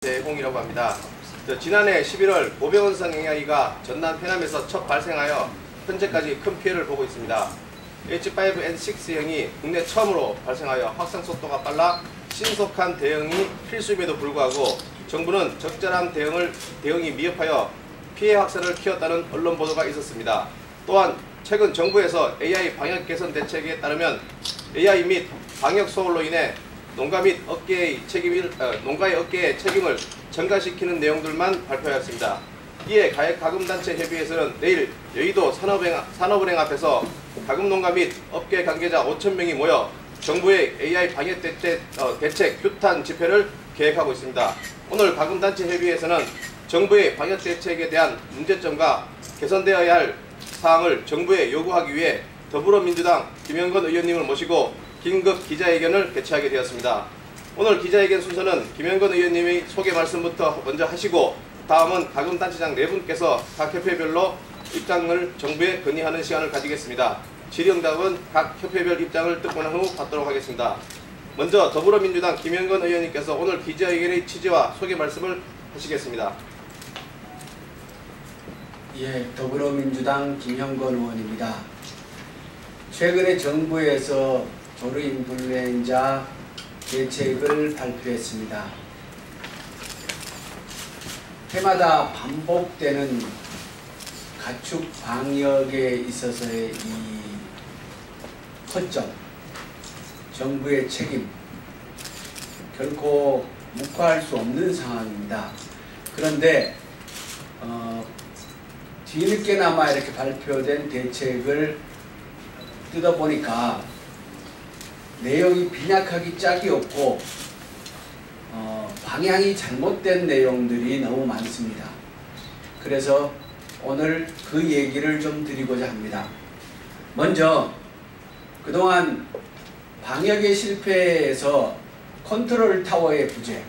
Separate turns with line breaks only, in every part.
대홍이라고 합니다. 지난해 11월 모병원성 AI가 전남 해남에서 첫 발생하여 현재까지 큰 피해를 보고 있습니다. H5N6형이 국내 처음으로 발생하여 확산 속도가 빨라 신속한 대응이 필수임에도 불구하고 정부는 적절한 대응이 미흡하여 피해 확산을 키웠다는 언론 보도가 있었습니다. 또한 최근 정부에서 AI 방역 개선 대책에 따르면 AI 및 방역 소홀로 인해 농가의 어깨에 책임을 전가시키는 내용들만 발표하였습니다. 이에 가금단체 협의회에서는 내일 여의도 산업은행 앞에서 가금농가 및 업계 관계자 5,000명이 모여 정부의 AI 방역 대책 규탄 집회를 계획하고 있습니다. 오늘 가금단체 협의회에서는 정부의 방역 대책에 대한 문제점과 개선되어야 할 사항을 정부에 요구하기 위해 더불어민주당 김영건 의원님을 모시고 긴급 기자회견을 개최하게 되었습니다. 오늘 기자회견 순서는 김영건 의원님이 소개 말씀부터 먼저 하시고 다음은 가금단체장 4분께서 각 협회별로 입장을 정부에 건의하는 시간을 가지겠습니다. 질의응답은 각 협회별 입장을 듣고 난 후 받도록 하겠습니다. 먼저 더불어민주당 김영건 의원님께서 오늘 기자회견의 취지와 소개 말씀을 하시겠습니다.
예, 더불어민주당 김영건 의원입니다. 최근에 정부에서 조류인플루엔자 대책을 발표했습니다. 해마다 반복되는 가축 방역에 있어서의 이 허점, 정부의 책임, 결코 묵과할 수 없는 상황입니다. 그런데 뒤늦게나마 이렇게 발표된 대책을 뜯어보니까 내용이 빈약하기 짝이 없고 방향이 잘못된 내용들이 너무 많습니다. 그래서 오늘 그 얘기를 좀 드리고자 합니다. 먼저 그동안 방역의 실패에서 컨트롤 타워의 부재,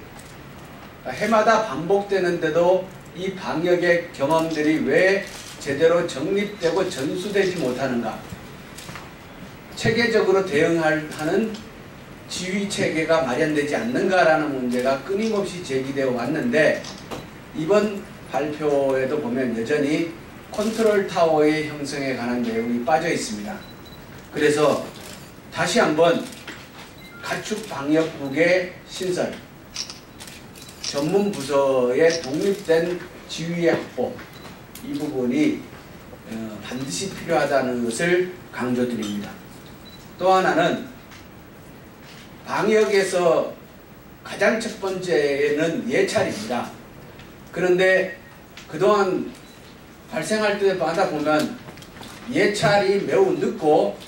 해마다 반복되는데도 이 방역의 경험들이 왜 제대로 정립되고 전수되지 못하는가, 체계적으로 대응하는 지휘체계가 마련되지 않는가라는 문제가 끊임없이 제기되어 왔는데, 이번 발표에도 보면 여전히 컨트롤 타워의 형성에 관한 내용이 빠져 있습니다. 그래서 다시 한번 가축방역국의 신설, 전문 부서의 독립된 지휘의 확보, 이 부분이 반드시 필요하다는 것을 강조드립니다. 또 하나는 방역에서 가장 첫 번째는 예찰입니다. 그런데 그동안 발생할 때마다 보면 예찰이 매우 늦고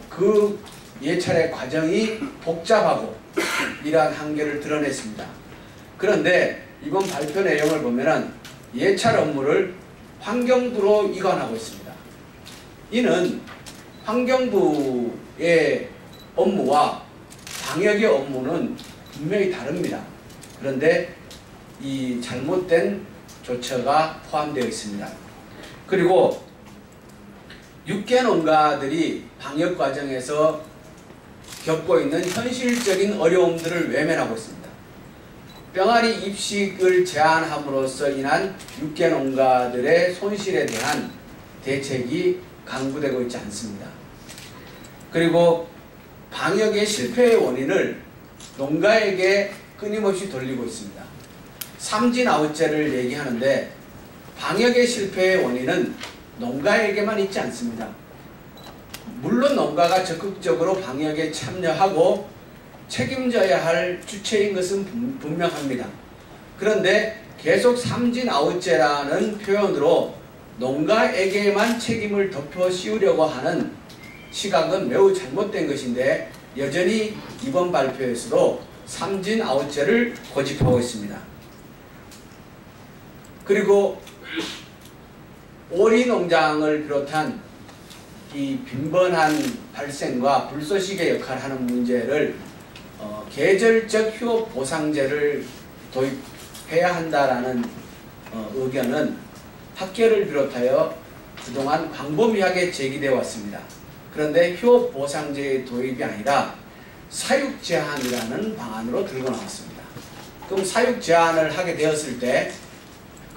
그 예찰의 과정이 복잡하고 이러한 한계를 드러냈습니다. 그런데 이번 발표 내용을 보면은 예찰 업무를 환경부로 이관하고 있습니다. 이는 환경부의 업무와 방역의 업무는 분명히 다릅니다. 그런데 이 잘못된 조처가 포함되어 있습니다. 그리고 육계 농가들이 방역 과정에서 겪고 있는 현실적인 어려움들을 외면하고 있습니다. 병아리 입식을 제한함으로써 인한 육계 농가들의 손실에 대한 대책이 강구되고 있지 않습니다. 그리고 방역의 실패의 원인을 농가에게 끊임없이 돌리고 있습니다. 삼진아웃제를 얘기하는데 방역의 실패의 원인은 농가에게만 있지 않습니다. 물론 농가가 적극적으로 방역에 참여하고 책임져야 할 주체인 것은 분명합니다. 그런데 계속 삼진아웃제라는 표현으로 농가에게만 책임을 덮어 씌우려고 하는 시각은 매우 잘못된 것인데, 여전히 이번 발표에서도 삼진아웃제를 고집하고 있습니다. 그리고 오리 농장을 비롯한 이 빈번한 발생과 불쏘시개 역할을 하는 문제를 계절적 휴업 보상제를 도입해야 한다라는 의견은 학계를 비롯하여 그동안 광범위하게 제기되어 왔습니다. 그런데 휴업 보상제의 도입이 아니라 사육 제한이라는 방안으로 들고 나왔습니다. 그럼 사육 제한을 하게 되었을 때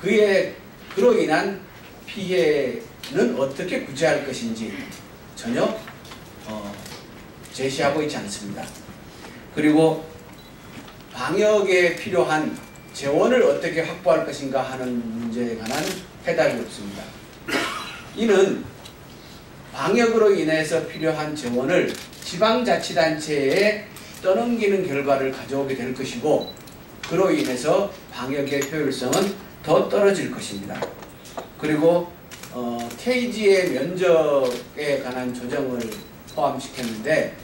그로 인한 피해는 어떻게 구제할 것인지 전혀 제시하고 있지 않습니다. 그리고 방역에 필요한 재원을 어떻게 확보할 것인가 하는 문제에 관한 해답이 없습니다. 이는 방역으로 인해서 필요한 재원을 지방자치단체에 떠넘기는 결과를 가져오게 될 것이고, 그로 인해서 방역의 효율성은 더 떨어질 것입니다. 그리고 KG의 면적에 관한 조정을 포함시켰는데,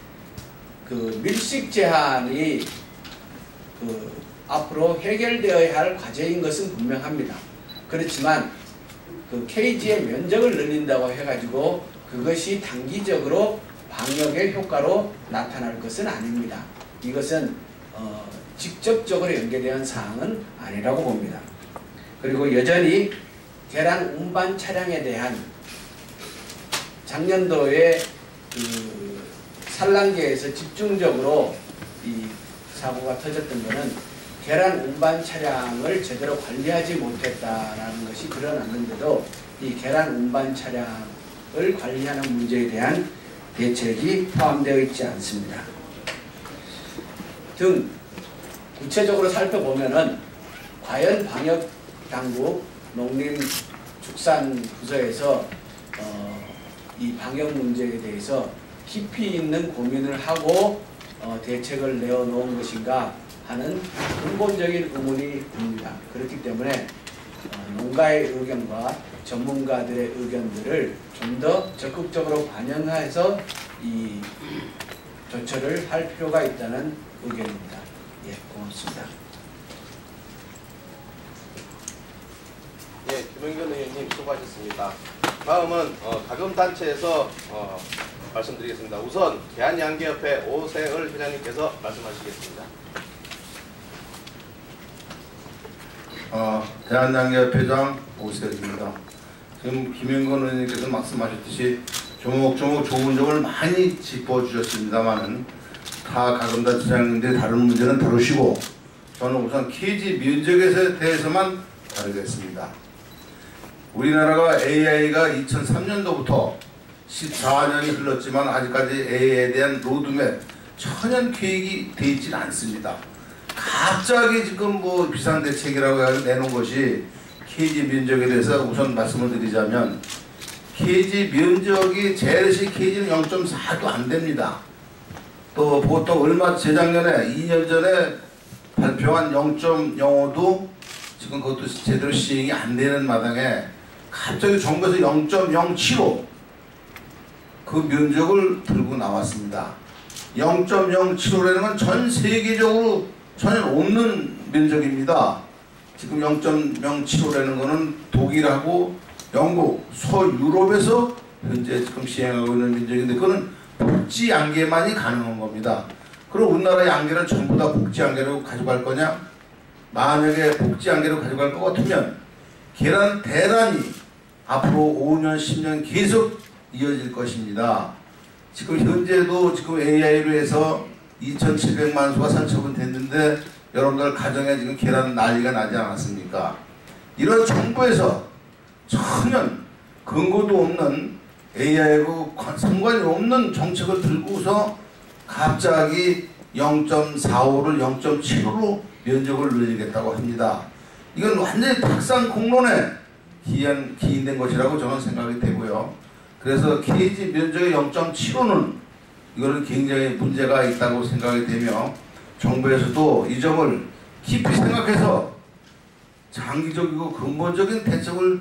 그 밀식 제한이 앞으로 해결되어야 할 과제인 것은 분명합니다. 그렇지만 그 KG의 면적을 늘린다고 해가지고 그것이 단기적으로 방역의 효과로 나타날 것은 아닙니다. 이것은 직접적으로 연계된 사항은 아니라고 봅니다. 그리고 여전히 계란 운반 차량에 대한 작년도에 그 산란계에서 집중적으로 이 사고가 터졌던 것은 계란 운반 차량을 제대로 관리하지 못했다라는 것이 드러났는데도 이 계란 운반 차량을 관리하는 문제에 대한 대책이 포함되어 있지 않습니다. 등 구체적으로 살펴보면은 과연 방역당국 농림축산부서에서 이 방역 문제에 대해서 깊이 있는 고민을 하고 대책을 내어놓은 것인가 하는 근본적인 의문이 듭니다. 그렇기 때문에 농가의 의견과 전문가들의 의견들을 좀 더 적극적으로 반영해서 이 조처를 할 필요가 있다는 의견입니다. 예, 고맙습니다.
예, 김영균 의원님 수고하셨습니다. 다음은 가금단체에서 말씀드리겠습니다. 우선 대한양계협회 오세을 회장님께서 말씀하시겠습니다.
대한양계협회장 오세을입니다. 지금 김영건 의원님께서 말씀하셨듯이 조목조목 좋은 점을 많이 짚어주셨습니다만은 타 가금단체장님들이 다른 문제는 다루시고 저는 우선 KG 면적에 대해서만 다루겠습니다. 우리나라가 AI가 2003년도부터 14년이 흘렀지만 아직까지 AI에 대한 로드맵 천연 계획이 되어 있지는 않습니다. 갑자기 지금 뭐 비상대책이라고 해서 내놓은 것이 KG 면적에 대해서 우선 말씀을 드리자면 KG 면적이 재래식 KG는 0.4도 안 됩니다. 또 보통 얼마 재작년에 2년 전에 발표한 0.05도 지금 그것도 제대로 시행이 안 되는 마당에 갑자기 정부에서 0.075 그 면적을 들고 나왔습니다. 0.075라는 건 전 세계적으로 전혀 없는 면적입니다. 지금 0.075라는 것은 독일하고 영국, 서유럽에서 현재 지금 시행하고 있는 면적인데 그거는 복지 양계만이 가능한 겁니다. 그럼 우리나라 양계를 전부 다 복지 양계로 가져갈 거냐? 만약에 복지 양계로 가져갈 것 같으면 계란 대란이 앞으로 5년, 10년 계속 이어질 것입니다. 지금 현재도 지금 AI로 해서 2,700만 수가 산처분 됐는데 여러분들 가정에 지금 계란 난리가 나지 않았습니까? 이런 정부에서 전혀 근거도 없는 AI하고 상관이 없는 정책을 들고서 갑자기 0.45를 0.75로 면적을 늘리겠다고 합니다. 이건 완전히 탁상 공론에 기인된 것이라고 저는 생각이 되고요. 그래서 KG 면적의 0.75는 이거는 굉장히 문제가 있다고 생각이 되며 정부에서도 이 점을 깊이 생각해서 장기적이고 근본적인 대책을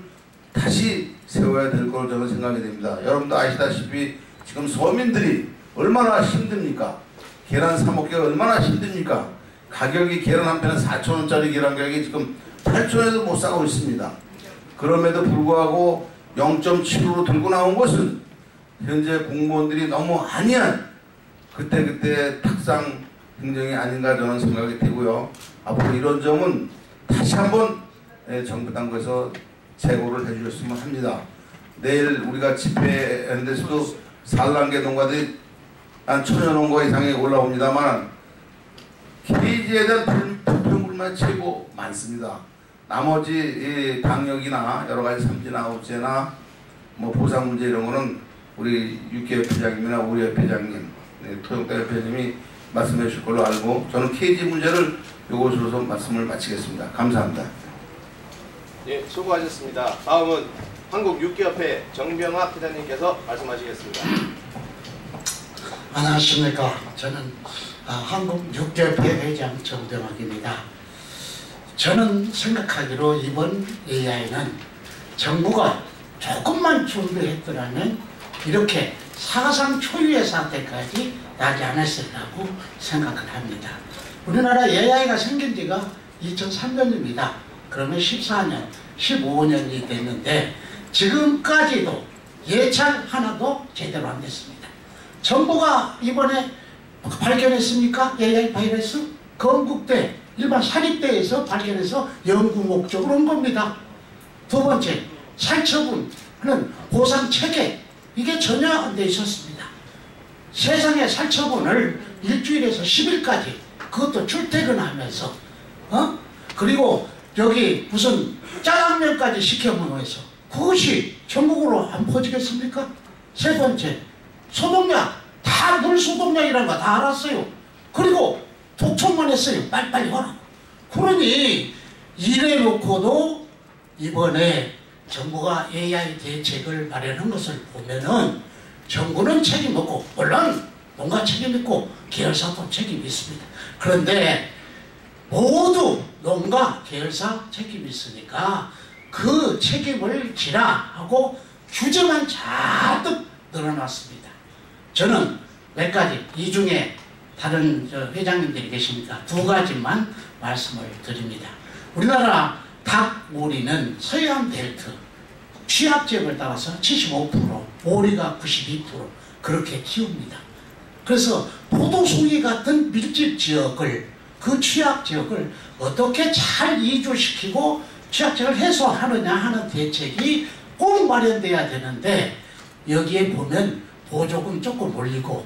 다시 세워야 될 걸로 저는 생각이 됩니다. 여러분도 아시다시피 지금 서민들이 얼마나 힘듭니까? 계란 사 먹기가 얼마나 힘듭니까? 가격이 계란 한 편에 4,000원짜리 계란 가격이 지금 8,000원에도 못 사고 있습니다. 그럼에도 불구하고 0.75로 들고 나온 것은 현재 공무원들이 너무 안이한 그때 탁상 행정이 아닌가 저는 생각이 되고요. 앞으로 이런 점은 다시 한번 정부 당국에서 재고를 해주셨으면 합니다. 내일 우리가 집회하는 데서도 산란계 농가들이 한 1,000여 농가 이상이 올라옵니다만 KG에 대한 불평불만 정말 최고 많습니다. 나머지 이 방역이나 여러 가지 삼진아웃제나 뭐 보상 문제 이런 거는 우리 육계협회장님이나 우리 협회장님, 토용대 협회장님이 말씀해 주실 걸로 알고 저는 KG 문제를 이것으로서 말씀을 마치겠습니다. 감사합니다.
예, 수고하셨습니다. 다음은 한국육계협회 정병학 회장님께서 말씀하시겠습니다.
안녕하십니까. 저는 한국육계협회 회장 정병학입니다. 저는 생각하기로 이번 AI는 정부가 조금만 준비했더라면 이렇게 사상 초유의 사태까지 나지 않았으리라고 생각을 합니다. 우리나라 AI가 생긴 지가 2003년입니다. 그러면 14년, 15년이 됐는데 지금까지도 예찰 하나도 제대로 안 됐습니다. 정부가 이번에 발견했습니까? AI 바이러스? 건국대, 일반 사립대에서 발견해서 연구 목적으로 온 겁니다. 두 번째, 살처분은 보상 체계, 이게 전혀 안 돼 있었습니다. 세상에 살처분을 일주일에서 10일까지 그것도 출퇴근하면서 그리고 여기 무슨 짜장면까지 시켜먹어서 그것이 전국으로 안 퍼지겠습니까? 세 번째, 소독약, 다 물소독약이라는 거 다 알았어요. 그리고 독촉만 했어요. 빨리빨리 와라. 그러니 이래놓고도 이번에 정부가 AI 대책을 마련한 것을 보면은 정부는 책임 없고 물론 농가 책임 있고 계열사도 책임이 있습니다. 그런데 모두 농가 계열사 책임이 있으니까 그 책임을 지라 하고 규제만 잔뜩 늘어났습니다. 저는 몇 가지, 이 중에 다른 회장님들이 계시니까 두 가지만 말씀을 드립니다. 우리나라 닭 오리는 서해안 델트 취약지역을 따라서 75%, 오리가 92% 그렇게 키웁니다. 그래서 포도송이 같은 밀집 지역을, 그 취약 지역을 어떻게 잘 이주시키고 취약지역을 해소하느냐 하는 대책이 꼭 마련돼야 되는데 여기에 보면 보조금 조금 올리고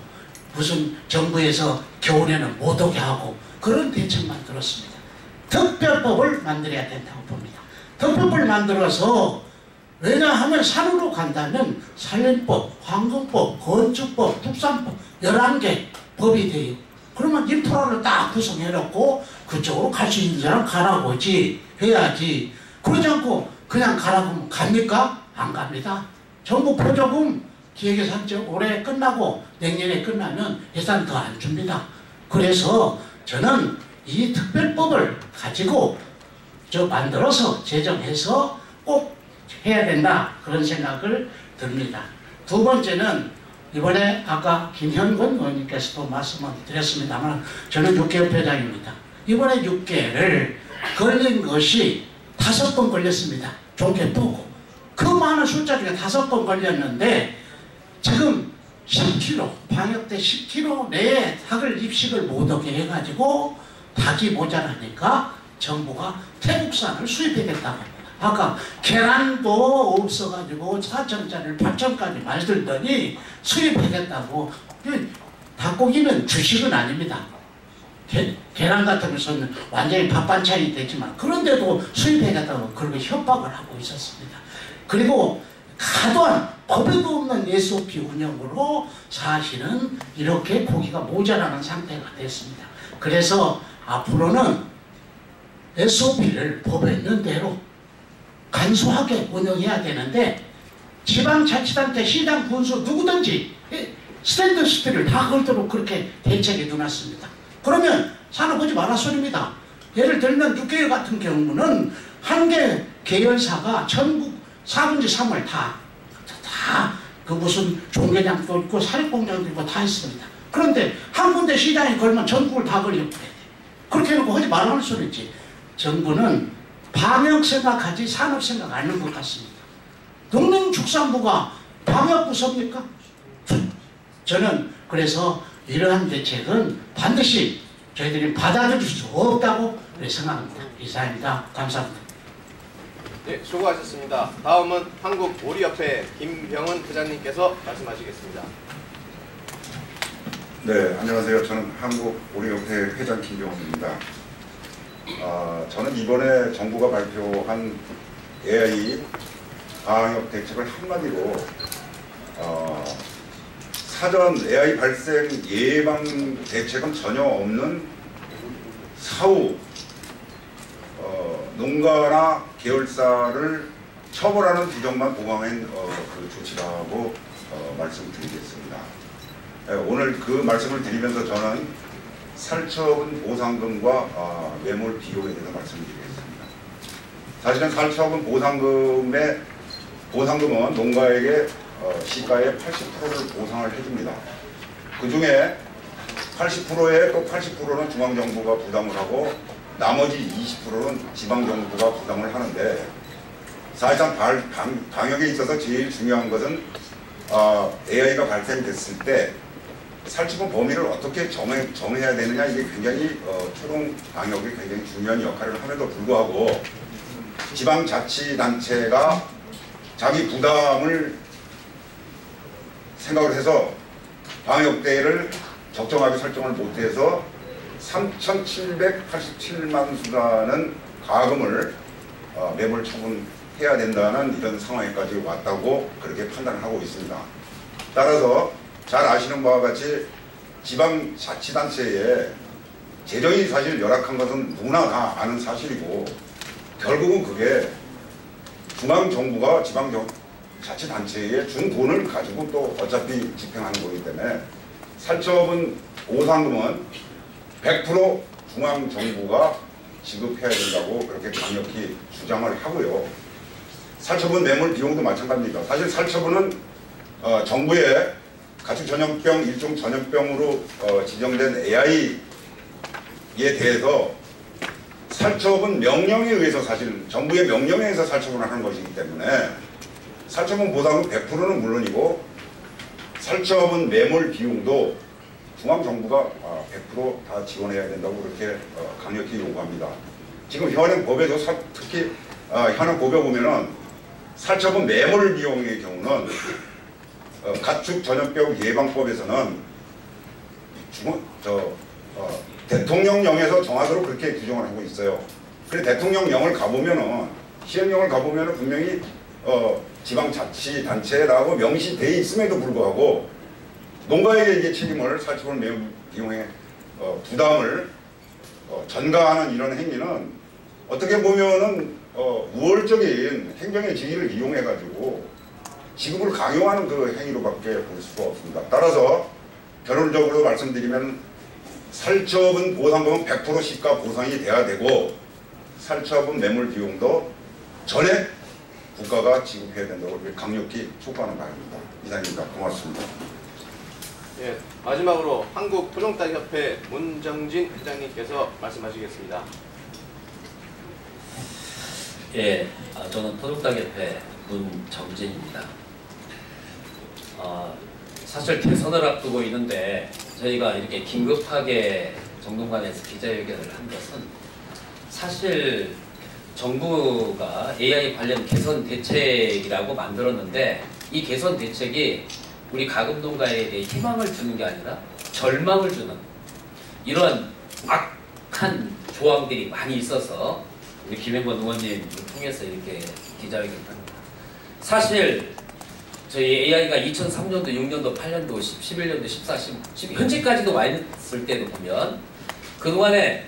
무슨 정부에서 겨울에는 못 오게 하고 그런 대책만 들었습니다. 특별법을 만들어야 된다고 봅니다. 특별법을 만들어서 왜냐하면 산으로 간다면 산림법, 환경법, 건축법, 특산법 11개 법이 돼요. 그러면 인프라를 딱 구성해놓고 그쪽으로 갈 수 있는 사람 가라고 지 해야지. 그러지 않고 그냥 가라고 하면 갑니까? 안 갑니다. 정부 보조금 기획예산 올해 끝나고 내년에 끝나면 예산 더 안 줍니다. 그래서 저는 이 특별법을 가지고 만들어서 제정해서 꼭 해야 된다 그런 생각을 듭니다. 두 번째는 이번에 아까 김현권 의원님께서도 말씀을 드렸습니다만 저는 육계협회장입니다. 이번에 육계를 걸린 것이 5번 걸렸습니다. 좋게 보고 그 많은 숫자 중에 5번 걸렸는데 지금 10kg 방역대 10kg 내에 닭을 입식을 못하게 해가지고 닭이 모자라니까 정부가 태국산을 수입하겠다고. 아까 계란도 없어가지고 4천짜리를 8천까지 만들더니 수입하겠다고. 닭고기는 주식은 아닙니다. 계란 같은 것은 완전히 밥 반찬이 되지만 그런데도 수입하겠다고 그렇게 협박을 하고 있었습니다. 그리고 과도한 법에도 없는 SOP 운영으로 사실은 이렇게 고기가 모자라는 상태가 됐습니다. 그래서 앞으로는 SOP를 법에 있는 대로 간소하게 운영해야 되는데 지방자치단체, 시장, 군수 누구든지 스탠더스를 다 걸도록 그렇게 대책에 둬놨습니다. 그러면 산업하지 마라 소리입니다. 예를 들면 육계열 같은 경우는 한 개 계열사가 전국 4분의 3을 다 그 무슨 종개장도 있고 사립공장도 있고 다 있습니다. 그런데 한 군데 시장에 걸면 전국을 다 걸려버려야 돼. 그렇게 해놓고 하지 말라는 소리지. 정부는 방역 생각하지 산업 생각 안 하는 것 같습니다. 농림축산부가 방역부서입니까? 저는 그래서 이러한 대책은 반드시 저희들이 받아들일 수 없다고 생각합니다. 이상입니다. 감사합니다.
네, 수고하셨습니다. 다음은 한국오리협회 김병은 회장님께서 말씀하시겠습니다.
네, 안녕하세요. 저는 한국오리협회 회장 김병훈입니다. 저는 이번에 정부가 발표한 AI 방역 대책을 한마디로 사전 AI 발생 예방 대책은 전혀 없는 사후 농가나 계열사를 처벌하는 규정만 보강한 그 조치라고 말씀드리겠습니다. 오늘 그 말씀을 드리면서 저는 살처분 보상금과 매몰 비용에 대해서 말씀드리겠습니다. 사실은 살처분 보상금은 농가에게 시가의 80%를 보상을 해줍니다. 그 중에 80%에 또 80%는 중앙정부가 부담을 하고 나머지 20%는 지방정부가 부담을 하는데, 사실상 방역에 있어서 제일 중요한 것은 AI가 발생됐을 때 살처분 범위를 어떻게 정해야 되느냐, 이게 굉장히 초동 방역에 굉장히 중요한 역할을 함에도 불구하고 지방자치단체가 자기 부담을 생각을 해서 방역대를 적정하게 설정을 못해서 3,787만 수라는 가금을 매몰 처분해야 된다는 이런 상황에까지 왔다고 그렇게 판단을 하고 있습니다. 따라서 잘 아시는 바와 같이 지방자치단체에 재정이 사실 열악한 것은 누구나 다 아는 사실이고, 결국은 그게 중앙정부가 지방자치단체에 준 돈을 가지고 또 어차피 집행하는 거기 때문에 살처분 보상금은 100% 중앙정부가 지급해야 된다고 그렇게 강력히 주장을 하고요. 살처분 매몰 비용도 마찬가지입니다. 사실 살처분은 정부의 가축 전염병, 일종 전염병으로 지정된 AI에 대해서 살처분 명령에 의해서, 사실 정부의 명령에 의해서 살처분을 하는 것이기 때문에 살처분 보상은 100%는 물론이고 살처분 매몰 비용도 중앙정부가 100% 다 지원해야 된다고 그렇게 강력히 요구합니다. 지금 현행 법에도 특히 현행 법에 보면은 살처분 매몰 비용의 경우는 가축 전염병 예방법에서는 대통령령에서 정하도록 그렇게 규정을 하고 있어요. 그래 대통령령을 가보면은, 시행령을 가보면은 분명히 지방자치단체라고 명시되어 있음에도 불구하고 농가에게 이게 책임을, 살처분 매몰 비용의 부담을 전가하는 이런 행위는 어떻게 보면은 우월적인 행정의 지위를 이용해 가지고 지급을 강요하는 그 행위로밖에 볼 수가 없습니다. 따라서 결론적으로 말씀드리면 살처분 보상금은 100% 시가 보상이 돼야 되고 살처분 매몰 비용도 전액 국가가 지급해야 된다고 강력히 촉구하는 바입니다. 이상입니다. 고맙습니다.
예, 마지막으로 한국토종닭협회 문정진 회장님께서 말씀하시겠습니다.
예, 저는 토종닭협회 문정진입니다. 사실 대선을 앞두고 있는데 저희가 이렇게 긴급하게 정동관에서 기자회견을 한 것은, 사실 정부가 AI 관련 개선 대책이라고 만들었는데 이 개선 대책이 우리 가금농가에 대해 희망을 주는 게 아니라 절망을 주는 이런 악한 조항들이 많이 있어서 우리 김행건 의원님을 통해서 이렇게 기자회견을 합니다. 사실 저희 AI가 2003년도, 6년도, 8년도, 11년도, 14, 10 현재까지도 와 있을 때도 보면 그동안에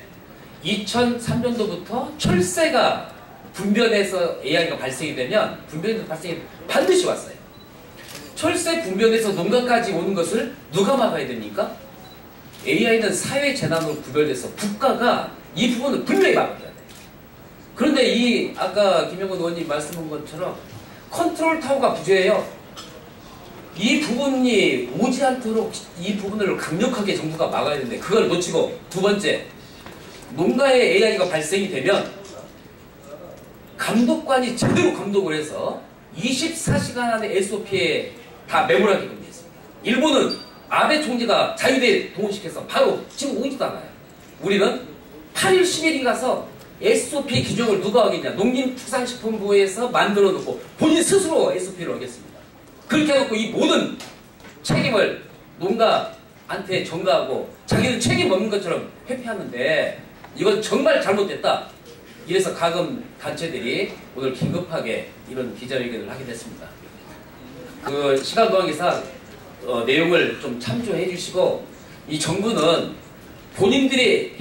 2003년도부터 철새가 분변에서 AI가 발생이 되면 분변에서 발생이 반드시 왔어요. 철새 분변에서 농가까지 오는 것을 누가 막아야 됩니까? AI는 사회 재난으로 구별돼서 국가가 이 부분을 분명히 막아야 돼요. 그런데 이 아까 김영건 의원님 말씀한 것처럼 컨트롤 타워가 부재해요. 이 부분이 오지 않도록 이 부분을 강력하게 정부가 막아야 되는데 그걸 놓치고, 두 번째, 농가에 AI가 발생이 되면 감독관이 제대로 감독을 해서 24시간 안에 SOP에 다 메모하게끔 되어 있습니다. 일본은 아베 총리가 자유대 동원시켜서 바로 지금 오지도 않아요. 우리는 8일 10일이 가서 SOP 규정을 누가 하겠냐, 농림축산식품부에서 만들어 놓고 본인 스스로 SOP를 하겠습니다. 그렇게 해놓고 이 모든 책임을 농가한테 전가하고 자기는 책임 없는 것처럼 회피하는데, 이건 정말 잘못됐다. 이래서 가금 단체들이 오늘 긴급하게 이런 기자회견을 하게 됐습니다. 그 시간 관계상 내용을 좀 참조해 주시고, 이 정부는 본인들이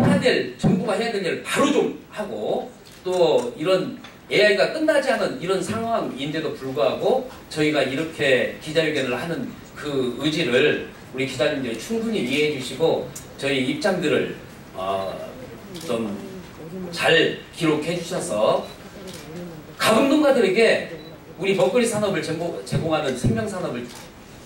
정부가 해야 될 일을 바로 좀 하고, 또 이런 AI가 끝나지 않은 이런 상황인데도 불구하고 저희가 이렇게 기자회견을 하는 그 의지를 우리 기자님들이 충분히 이해해 주시고, 저희 입장들을 좀 잘 기록해 주셔서 가금농가들에게 우리 먹거리 산업을 제공하는 생명산업을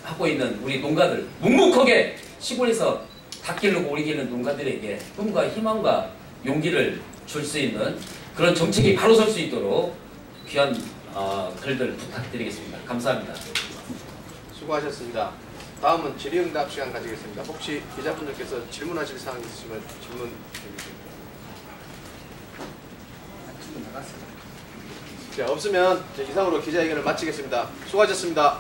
하고 있는 우리 농가들, 묵묵하게 시골에서 닭 기르고 오리 기르는 농가들에게 꿈과 희망과 용기를 줄 수 있는 그런 정책이 바로 설 수 있도록 귀한 글들 부탁드리겠습니다. 감사합니다.
수고하셨습니다. 다음은 질의응답 시간 가지겠습니다. 혹시 기자분들께서 질문하실 사항 있으시면 질문 해주십시오. 자, 없으면 이상으로 기자회견을 마치겠습니다. 수고하셨습니다.